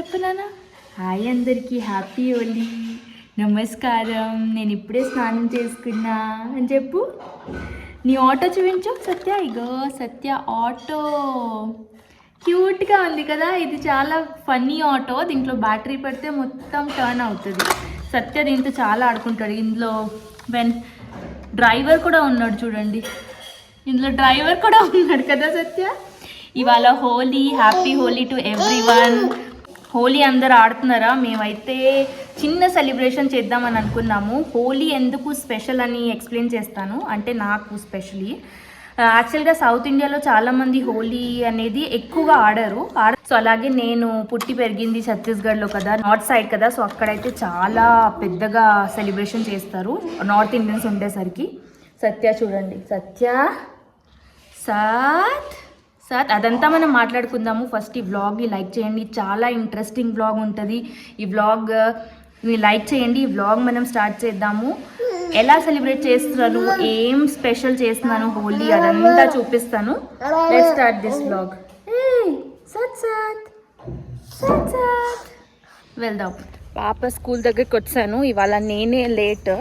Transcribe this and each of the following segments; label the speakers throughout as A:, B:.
A: చెప్పనానా? Hi అందరికీ, happy Holi, నమస్కారం. నేను ఇప్పుడే స్నానం చేసుకున్నా అని చెప్పు. నీ ఆటో చూపించు సత్య. ఇగో సత్య ఆటో క్యూట్గా ఉంది కదా. ఇది చాలా ఫన్నీ ఆటో. దీంట్లో బ్యాటరీ పెడితే మొత్తం టర్న్ అవుతుంది. సత్య దీంతో చాలా ఆడుకుంటాడు. ఇందులో డ్రైవర్ కూడా ఉన్నాడు చూడండి. ఇందులో డ్రైవర్ కూడా ఉన్నాడు కదా సత్య. ఇవాళ Holi, happy Holi to everyone. Holi అందరు ఆడుతున్నారా? మేమైతే చిన్న సెలబ్రేషన్ చేద్దామని అనుకున్నాము. హోలీ ఎందుకు స్పెషల్ అని ఎక్స్ప్లెయిన్ చేస్తాను. అంటే నాకు స్పెషలీ యాక్చువల్గా సౌత్ ఇండియాలో చాలామంది హోలీ అనేది ఎక్కువగా ఆడరు. సో అలాగే నేను పుట్టి పెరిగింది ఛత్తీస్గఢ్లో కదా, నార్త్ సైడ్ కదా. సో అక్కడైతే చాలా పెద్దగా సెలబ్రేషన్ చేస్తారు నార్త్ ఇండియన్స్ ఉండేసరికి. సత్య చూడండి, సత్య సాత్ అదంతా మనం మాట్లాడుకుందాము. ఫస్ట్ ఈ వ్లాగ్ని లైక్ చేయండి. చాలా ఇంట్రెస్టింగ్ వ్లాగ్ ఉంటుంది. ఈ వ్లాగ్ని లైక్ చేయండి. ఈ వ్లాగ్ మనం స్టార్ట్ చేద్దాము. ఎలా సెలబ్రేట్ చేస్తున్నాను, ఏం స్పెషల్ చేస్తున్నాను హోలీ, అదంతా చూపిస్తాను. Let's start this vlog. వెళ్దాం. పాప స్కూల్ దగ్గరికి వచ్చాను. ఇవాళ నేనే లేట్.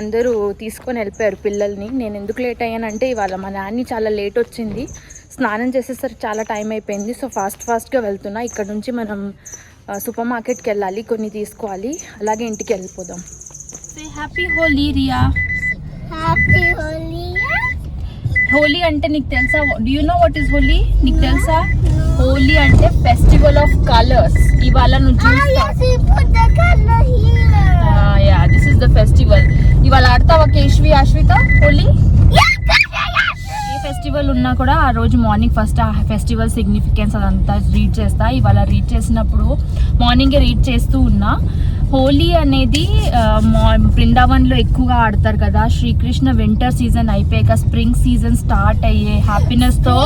A: అందరూ తీసుకొని వెళ్ళిపోయారు పిల్లల్ని. నేను ఎందుకు లేట్ అయ్యానంటే ఇవాళ మా నాన్ని చాలా లేట్ వచ్చింది. స్నానం చేసేసరికి చాలా టైం అయిపోయింది. సో ఫాస్ట్గా వెళ్తున్నా. ఇక్కడ నుంచి మనం సూపర్ మార్కెట్కి వెళ్ళాలి, కొన్ని తీసుకోవాలి. అలాగే ఇంటికి వెళ్ళిపోదాం. హ్యాపీ హోలీ రియా.
B: హ్యాపీ హోలీ.
A: హోలీ అంటే నీకు తెలుసా? Do you know what is Holi? నీకు తెలుసా? హోలీ అంటే ఫెస్టివల్ ఆఫ్ కలర్స్. ఇవాళ నువ్వు దిస్ ఇస్ ద ఫెస్టివల్. ఇవాళ ఆడతావా కేశ్వి, అశ్విత హోలీ? ఏ ఫెస్టివల్ ఉన్నా కూడా ఆ రోజు మార్నింగ్ ఫస్ట్ ఆ ఫెస్టివల్ సిగ్నిఫికెన్స్ అదంతా రీడ్ చేస్తా. ఇవాళ రీడ్ చేసినప్పుడు మార్నింగే రీడ్ చేస్తూ ఉన్నా. హోలీ అనేది బృందావన్లో ఎక్కువగా ఆడతారు కదా. శ్రీకృష్ణ వింటర్ సీజన్ అయిపోయాక స్ప్రింగ్ సీజన్ స్టార్ట్ అయ్యే హ్యాపీనెస్తో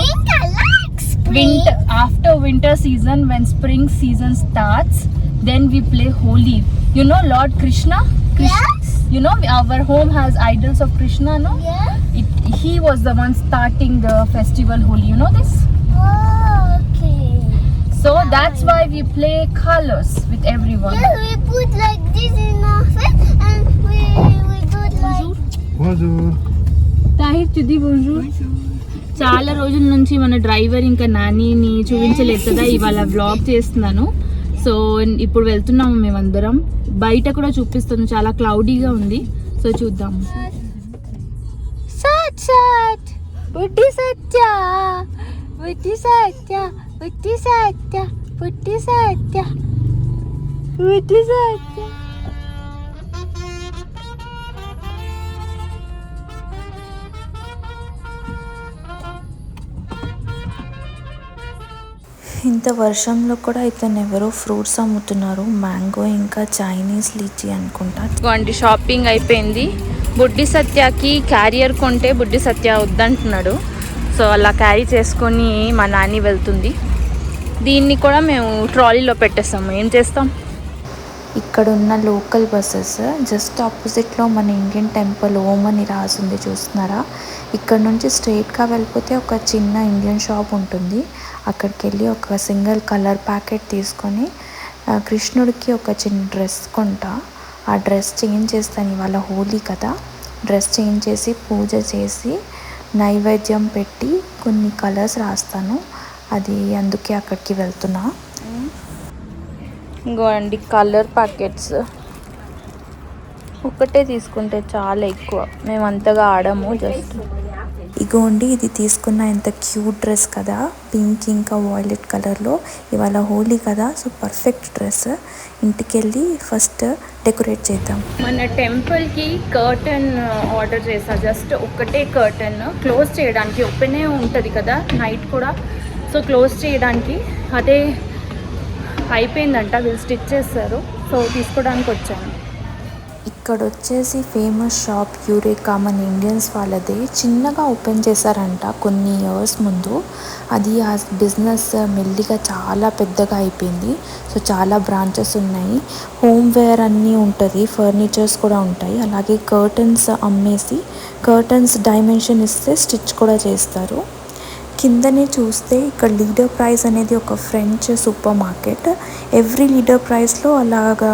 A: after winter season when spring season starts then we play Holi. You know Lord Krishna?
B: Yes.
A: You know our home has idols of Krishna, no?
B: Yeah.
A: He was the one starting the festival Holi. You know this?
B: Oh, okay.
A: So that's why we play colors with everyone.
B: Yeah, we put like this in our face and we do like.
C: Bonjour.
A: Tahir Chudi, bonjour. చాలా రోజుల నుంచి మన driver ఇంకా నానిని చూపించలేదు కదా. ఇవాళ vlog చేస్తున్నాను. సో ఇప్పుడు వెళ్తున్నాము మేమందరం. బయట కూడా చూపిస్తాను, చాలా క్లౌడీగా ఉంది. సో చూద్దాము. పుట్టి సత్య, పుట్టి సత్య, పుట్టి సత్య, పుట్టి సత్య, పుట్టి సత్య.
D: ఇంత వర్షంలో కూడా ఇతను ఎవరో ఫ్రూట్స్ అమ్ముతున్నారు. మ్యాంగో ఇంకా చైనీస్ లీచీ అనుకుంటా.
A: ఇదిగోండి, షాపింగ్ అయిపోయింది. బుడ్డి సత్యకి క్యారియర్ కొంటే బుడ్డి సత్య వద్దంటున్నాడు. సో అలా క్యారీ చేసుకొని మా నాని వెళ్తుంది. దీన్ని కూడా మేము ట్రాలీలో పెట్టేస్తాము. ఏం చేస్తాం?
D: ఇక్కడ ఉన్న లోకల్ బస్సెస్ జస్ట్ ఆపోజిట్లో మన ఇండియన్ టెంపుల్ ఓం అని రాసింది, చూస్తున్నారా? ఇక్కడ నుంచి స్ట్రైట్గా వెళ్ళిపోతే ఒక చిన్న ఇండియన్ షాప్ ఉంటుంది. అక్కడికి వెళ్ళి ఒక సింగిల్ కలర్ ప్యాకెట్ తీసుకొని కృష్ణుడికి ఒక చిన్న డ్రెస్ కొంటా. ఆ డ్రెస్ చేంజ్ చేస్తాను. ఇవాళ హోలీ కదా. డ్రెస్ చేంజ్ చేసి పూజ చేసి నైవేద్యం పెట్టి కొన్ని కలర్స్ రాస్తాను. అది అందుకే అక్కడికి వెళ్తున్నా.
A: ఇంకోండి కలర్ ప్యాకెట్స్. ఒక్కటే తీసుకుంటే చాలా ఎక్కువ, మేము అంతగా ఆడము. జస్ట్
D: ఇగోండి, ఇది తీసుకున్న ఎంత క్యూట్ డ్రెస్ కదా, పింక్ ఇంకా వాయిలెట్ కలర్లో. ఇవాళ హోలీ కదా, సో పర్ఫెక్ట్ డ్రెస్. ఇంటికి వెళ్ళి ఫస్ట్ డెకరేట్ చేద్దాం.
A: మన టెంపుల్కి కర్టన్ ఆర్డర్ చేసా. జస్ట్ ఒక్కటే కర్టన్ క్లోజ్ చేయడానికి. ఓపెనే ఉంటుంది కదా నైట్ కూడా, సో క్లోజ్ చేయడానికి అదే అయిపోయిందంట. వీళ్ళు స్టిచ్ చేస్తారు. సో తీసుకోవడానికి వచ్చాను.
D: ఇక్కడ వచ్చేసి ఫేమస్ షాప్ యూరేకా, మన ఇండియన్స్ వాళ్ళదే. చిన్నగా ఓపెన్ చేశారంట కొన్ని ఇయర్స్ ముందు. అది ఆ బిజినెస్ మెల్లిగా చాలా పెద్దగా అయిపోయింది. సో చాలా బ్రాంచెస్ ఉన్నాయి. హోమ్ వేర్ అన్నీ ఉంటుంది, ఫర్నిచర్స్ కూడా ఉంటాయి. అలాగే కర్టన్స్ అమ్మేసి కర్టన్స్ డైమెన్షన్ ఇస్తే స్టిచ్ కూడా చేస్తారు. కిందనే చూస్తే ఇక్కడ లీడర్ ప్రైస్ అనేది ఒక French super market. Every leader ప్రైస్లో అలాగా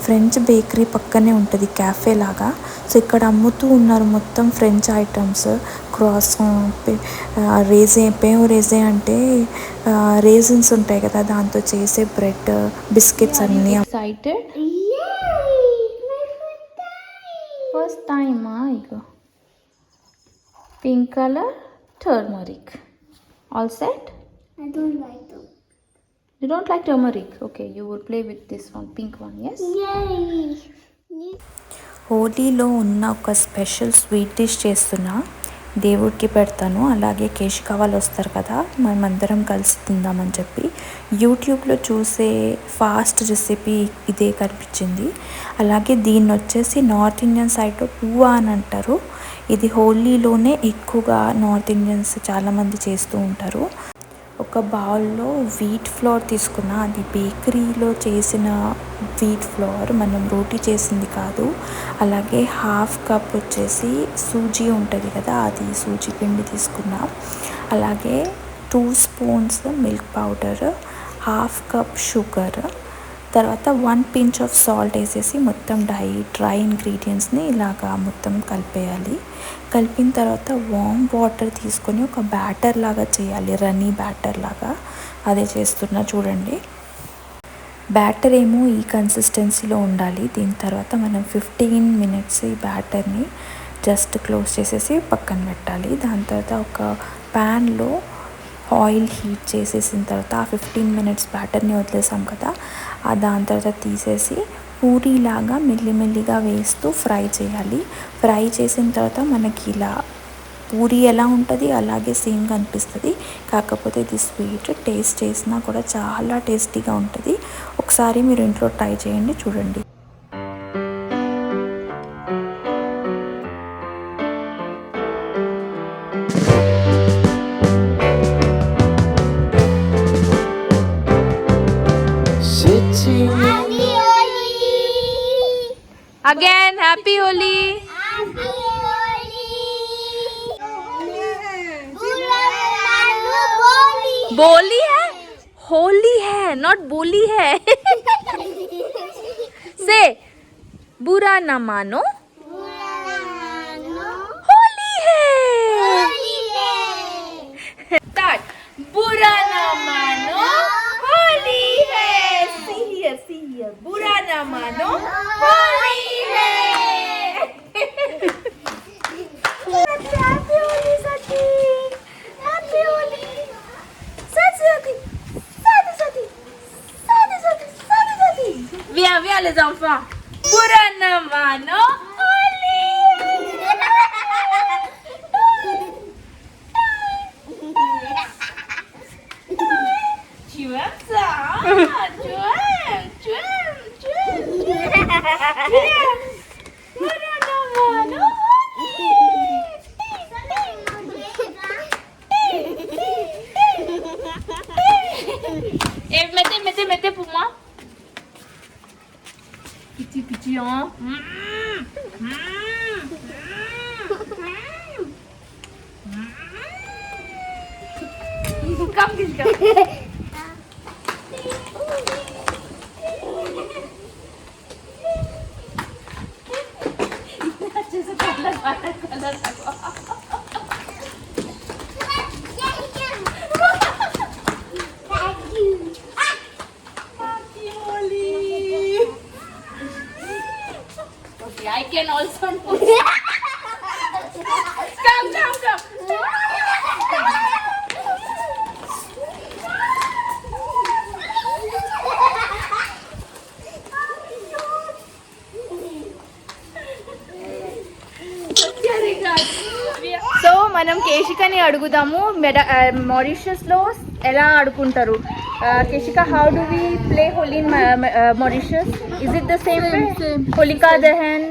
D: ఫ్రెంచ్ బేకరీ పక్కనే ఉంటుంది, క్యాఫే లాగా. సో ఇక్కడ అమ్ముతూ ఉన్నారు మొత్తం ఫ్రెంచ్ ఐటమ్స్, క్రాసాన్, రేజే, పేవ్ రేజే అంటే రేజిన్స్ ఉంటాయి కదా, దాంతో చేసే బ్రెడ్, బిస్కెట్స్ అన్నీ.
A: Excited
B: Yay! My first time.
A: First టైమా? ఇగో pink colour, turmeric. All set?
B: I don't like them.
A: You don't like turmeric? Okay, you will play with this one, pink one, yes?
B: Yay!
D: హోలీలో ఉన్న ఒక special sweet dish చేస్తున్నా, దేవుడికి పెడతాను. అలాగే కేశిక వాళ్ళు వస్తారు కదా, మనమందరం కలిసి తిందామని చెప్పి యూట్యూబ్లో చూసే ఫాస్ట్ రెసిపీ ఇదే కనిపించింది. అలాగే దీన్ని వచ్చేసి నార్త్ ఇండియన్ సైడ్లో పువ్వా అని అంటారు. ఇది హోలీలోనే ఎక్కువగా నార్త్ ఇండియన్స్ చాలామంది చేస్తూ ఉంటారు. ఒక బౌల్లో వీట్ ఫ్లోర్ తీసుకున్న, అది బేకరీలో చేసిన వీట్ ఫ్లోర్, మనం రోటీ చేసింది కాదు. అలాగే హాఫ్ కప్ వచ్చేసి సూజీ ఉంటుంది కదా, అది సూజీ పిండి తీసుకున్నా. అలాగే 2 spoons milk powder, half cup sugar, తర్వాత 1 pinch ఆఫ్ సాల్ట్ వేసేసి మొత్తం డ్రై ఇంగ్రీడియంట్స్ని ఇలాగా మొత్తం కలిపేయాలి. కలిపిన తర్వాత వామ్ వాటర్ తీసుకొని ఒక బ్యాటర్ లాగా చేయాలి, రన్నీ బ్యాటర్ లాగా. అదే చేస్తున్నా చూడండి. బ్యాటర్ ఏమో ఈ కన్సిస్టెన్సీలో ఉండాలి. దీని తర్వాత మనం 15 minutes ఈ బ్యాటర్ని జస్ట్ క్లోజ్ చేసేసి పక్కన పెట్టాలి. దాని తర్వాత ఒక ప్యాన్లో ఆయిల్ హీట్ చేసేసిన తర్వాత ఆ 15 minutes బ్యాటర్ని వదిలేసాం కదా, దాని తర్వాత తీసేసి పూరీలాగా మెల్లిమెల్లిగా వేస్తూ ఫ్రై చేయాలి. ఫ్రై చేసిన తర్వాత మనకి ఇలా పూరీ ఎలా ఉంటుంది అలాగే సేమ్ కనిపిస్తుంది. కాకపోతే ఇది స్వీట్, టేస్ట్ చేసినా కూడా చాలా టేస్టీగా ఉంటుంది. ఒకసారి మీరు ఇంట్లో ట్రై చేయండి, చూడండి.
B: Happy Holi!
A: Again, happy Holi!
B: Happy Holi! Bula manu boli.
A: बोली है, होली है, नॉट बोली है. से बुरा न मानो,
B: Bula manu
A: होली है.
B: boli hai.
A: Start. बुरा न मानो, होली है. See here. बुरा न मानो, होली है. Happy Holi, Sati. Happy Holi. Sati. Viens les enfants. Buरा na mano, Holi. Tu aimes ça, hein? Tu aimes. Bura na mano, Et mettez pour moi. Petit, hein. Come, Kishka. Happy Holi. Okay, I can also do. Come. So మనం కేశికని అడుగుదాము, మారిషస్లో ఎలా ఆడుకుంటారు. Keshika, how do we play Holi in Mauritius? Is it the same way? Holika Dahan,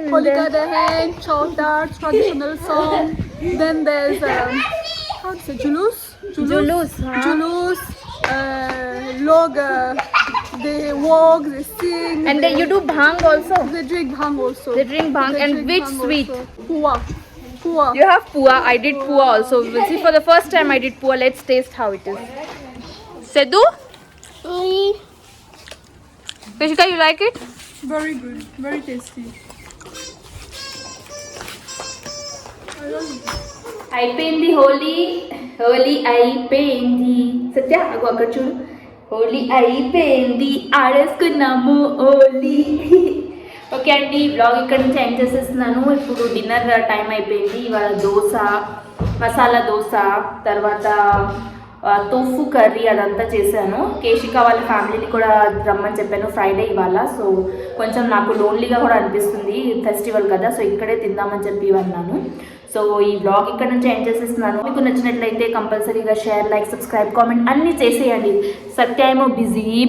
C: chalk darts, traditional song. Then there's how to say julus.
A: Julus, huh?
C: Julus. Log. They walk. They sing.
A: And then you do bhang also.
C: They drink bhang also.
A: They drink bhang.
C: They
A: And
C: drink
A: which
C: bhang
A: sweet?
C: also. Puwa. Pua.
A: You have pua. I did pua also. We'll see for the first time I did pua. Let's taste how it is. Sedu? Kashika, you like it?
C: Very good. Very tasty.
A: అయిపోయింది హోలీ. హోలీ అయిపోయింది. సత్య అగో అక్కడ చూడు. హోలీ అయిపోయింది, ఆడేసుకున్నాము Holi. Okay అండి, blog ఇక్కడ నుంచి end చేసేస్తున్నాను. ఇప్పుడు డిన్నర్ టైం అయిపోయింది. ఇవాళ దోశ, మసాలా దోశ, తర్వాత తోఫు కర్రీ అదంతా చేశాను. కేశిక వాళ్ళ ఫ్యామిలీని కూడా రమ్మని చెప్పాను ఫ్రైడే ఇవాళ. సో కొంచెం నాకు లోన్లీగా కూడా అనిపిస్తుంది, ఫెస్టివల్ కదా, సో ఇక్కడే తిందామని చెప్పి అన్నాను. సో ఈ బ్లాగ్ ఇక్కడ నుంచి ఎండ్ చేసేస్తున్నాను. మీకు నచ్చినట్లయితే కంపల్సరీగా షేర్, లైక్, సబ్స్క్రైబ్, కామెంట్ అన్నీ చేసేయండి. సత్య ఏమో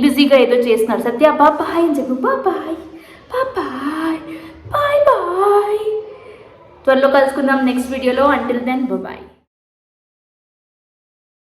A: బిజీగా ఏదో చేస్తున్నారు. సత్య బాయ్ అని చెప్పు. Bye bye bye bye. త్వరలో కలుసుకుందాం నెక్స్ట్ వీడియోలో. Until then bye.